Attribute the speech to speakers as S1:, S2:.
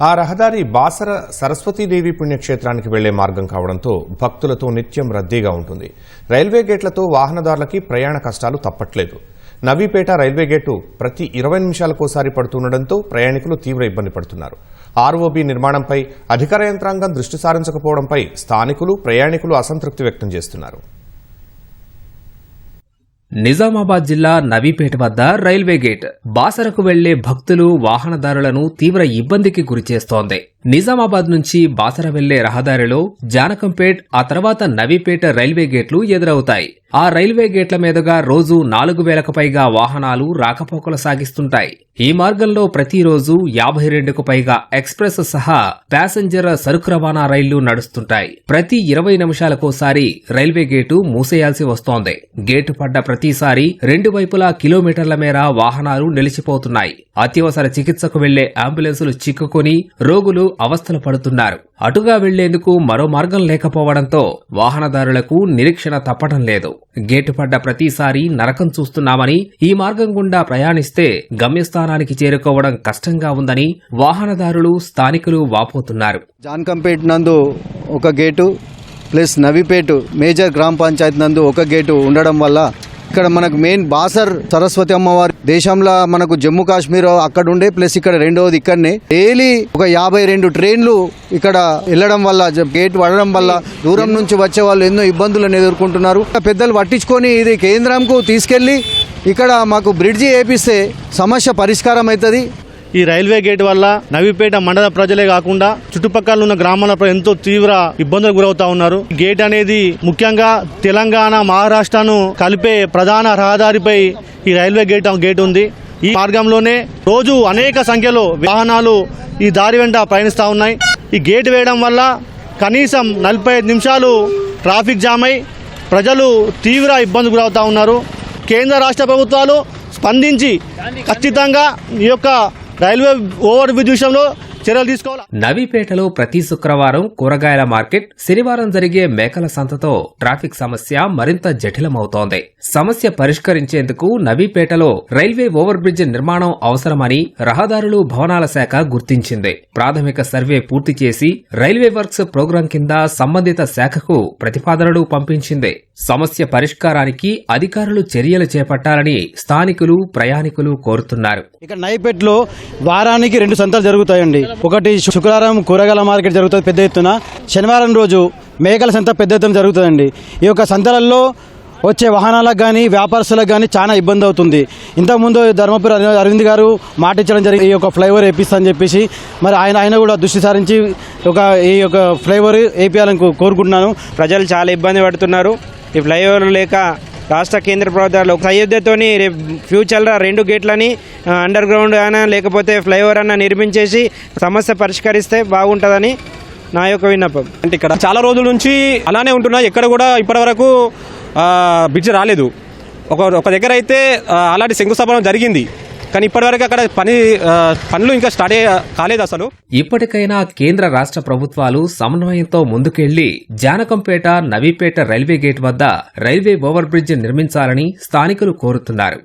S1: ఆ రహదారి బాసర సరస్వతీదేవి పుణ్యక్షేత్రానికి వెళ్లే మార్గం కావడంతో భక్తులతో నిత్యం రద్దీగా ఉంటుంది. రైల్వే గేట్లతో వాహనదారులకి ప్రయాణ కష్టాలు తప్పట్లేదు. నవీపేట రైల్వే గేటు ప్రతి 20 నిమిషాలకోసారి పడుతుండటంతో ప్రయాణికులు తీవ్ర ఇబ్బంది పడుతున్నారు. ఆర్ఓబీ నిర్మాణంపై అధికార యంత్రాంగం దృష్టి సారించకపోవడంపై స్థానికులు, ప్రయాణికులు అసంతృప్తి వ్యక్తం చేస్తున్నారు.
S2: నిజామాబాద్ జిల్లా నవీపేట వద్ద రైల్వే గేట్ బాసరకు వెళ్లే భక్తులు, వాహనదారులను తీవ్ర ఇబ్బందికి గురిచేస్తోంది. నిజామాబాద్ నుంచి బాసర వెళ్లే రహదారిలో జానకంపేట్, ఆ తర్వాత నవీపేట రైల్వే గేట్లు ఎదురవుతాయి. ఆ రైల్వే గేట్ల మీదుగా రోజు 4000కు పైగా వాహనాలు రాకపోకలు సాగిస్తుంటాయి. ఈ మార్గంలో ప్రతిరోజు 52కు పైగా ఎక్స్ప్రెస్ సహా ప్యాసింజర్ సరుకు రవాణా రైళ్లు నడుస్తుంటాయి. ప్రతి 20 నిమిషాలకోసారి రైల్వే గేటు మూసేయాల్సి వస్తోంది. గేటు పడ్డ ప్రతిసారి రెండు వైపులా కిలోమీటర్ల మేర వాహనాలు నిలిచిపోతున్నాయి. అత్యవసర చికిత్సకు వెళ్లే అంబులెన్సులు చిక్కుకుని రోగులు అవస్థలు పడుతున్నారు. అటుగా వెళ్లేందుకు మరో మార్గం లేకపోవడంతో వాహనదారులకు నిరీక్షణ తప్పడం లేదు. గేటు పడ్డ ప్రతిసారి నరకం చూస్తున్నామని, ఈ మార్గం గుండా ప్రయాణిస్తే గమ్యస్థానానికి చేరుకోవడం కష్టంగా ఉందని వాహనదారులు, స్థానికులు వాపోతున్నారు.
S3: జాన్కంపేట్ నందు ఒక గేటు ప్లస్ నవీపేట మేజర్ గ్రామ పంచాయతీ నందు ఒక గేటు ఉండడం వల్ల ఇక్కడ మనకు మెయిన్ బాసర్ సరస్వతి అమ్మవారి దేశంలో మనకు జమ్మూ కాశ్మీర్ అక్కడ ఉండే ప్లస్ ఇక్కడ రెండవది ఇక్కడనే డైలీ ఒక 52 ట్రైన్లు ఇక్కడ వెళ్లడం వల్ల, గేట్ పడడం వల్ల దూరం నుంచి వచ్చే వాళ్ళు ఎన్నో ఇబ్బందులను ఎదుర్కొంటున్నారు. పెద్దలు పట్టించుకొని ఇది కేంద్రంకు తీసుకెళ్లి ఇక్కడ మాకు బ్రిడ్జి వేపిస్తే సమస్య పరిష్కారం అవుతుంది.
S4: ఈ రైల్వే గేట్ వల్ల నవీపేట మండల ప్రజలే కాకుండా చుట్టుపక్కల ఉన్న గ్రామాల ఎంతో తీవ్ర ఇబ్బందులకు గురవుతా ఉన్నారు. గేట్ అనేది ముఖ్యంగా తెలంగాణ, మహారాష్ట్రను కలిపే ప్రధాన రహదారిపై ఈ రైల్వే గేట్ ఉంది. ఈ మార్గంలోనే రోజు అనేక సంఖ్యలో వాహనాలు ఈ దారి వెంట ప్రయాణిస్తూ ఉన్నాయి. ఈ గేట్ వేయడం వల్ల కనీసం 45 నిమిషాలు ట్రాఫిక్ జామ్ అయి ప్రజలు తీవ్ర ఇబ్బందులకు గురవుతా ఉన్నారు. కేంద్ర రాష్ట్ర ప్రభుత్వాలు స్పందించి ఖచ్చితంగా ఈ యొక్క రైల్వే ఓవర్ బ్రిడ్జ్ విషయంలో చర్యలు తీసుకోవాలి.
S2: నవీపేటలో ప్రతి శుక్రవారం కూరగాయల మార్కెట్, శనివారం జరిగే మేకల సంతతో ట్రాఫిక్ సమస్య మరింత జటిలమవుతోంది. సమస్య పరిష్కరించేందుకు నవీపేటలో రైల్వే ఓవర్ బ్రిడ్జ్ నిర్మాణం అవసరమని రహదారులు, భవనాల శాఖ గుర్తించింది. ప్రాథమిక సర్వే పూర్తి చేసి రైల్వే వర్క్స్ ప్రోగ్రాం కింద సంబంధిత శాఖకు ప్రతిపాదనలు పంపించింది. సమస్య పరిష్కారానికి అధికారులు చర్యలు చేపట్టాలని స్థానికులు, ప్రయాణికులు కోరుతున్నారు.
S5: ఇక్కడ నవీపేటలో వారానికి 2 సంతలు జరుగుతాయండి. ఒకటి శుక్రవారం కూరగాయల మార్కెట్ జరుగుతుంది పెద్ద ఎత్తున, శనివారం రోజు మేకల సంత పెద్ద ఎత్తున జరుగుతుందండి. ఈ యొక్క సంతలలో వచ్చే వాహనాలకు కానీ, వ్యాపారస్తులకు కానీ చాలా ఇబ్బంది అవుతుంది. ఇంతకుముందు ధర్మపురి అరవింద్ గారు మాట ఇచ్చడం జరిగింది, ఈ యొక్క ఫ్లైఓవర్ వేపిస్తా అని చెప్పేసి. మరి ఆయన కూడా దృష్టి సారించి ఈ యొక్క ఫ్లైఓవర్ వేపియాలని కోరుకుంటున్నాను.
S6: ప్రజలు చాలా ఇబ్బంది పడుతున్నారు. ఈ ఫ్లైఓవర్ లేక రాష్ట్ర కేంద్ర ప్రభుత్వాలు ఒక సయోధ్యతోని ఫ్యూచర్లో 2 గేట్లని అండర్ గ్రౌండ్ అయినా లేకపోతే ఫ్లైఓవర్ అన్న నిర్మించేసి సమస్య పరిష్కరిస్తే బాగుంటుందని నా యొక్క విన్నపం.
S7: అంటే ఇక్కడ చాలా రోజుల నుంచి అలానే ఉంటున్నా, ఎక్కడ కూడా ఇప్పటివరకు బ్రిడ్జ్ రాలేదు. ఒక దగ్గర అయితే అలాంటి శంకుస్థాపన జరిగింది, కానీ ఇప్పటివరకు అక్కడ పనులు ఇంకా స్టార్ట్ కాలేదు అసలు.
S2: ఇప్పటికైనా కేంద్ర, రాష్ట్ర ప్రభుత్వాలు సమన్వయంతో ముందుకెళ్లి జానకంపేట, నవీపేట రైల్వే గేట్ వద్ద రైల్వే ఓవర్ బ్రిడ్జ్ నిర్మించాలని స్థానికులు కోరుతున్నారు.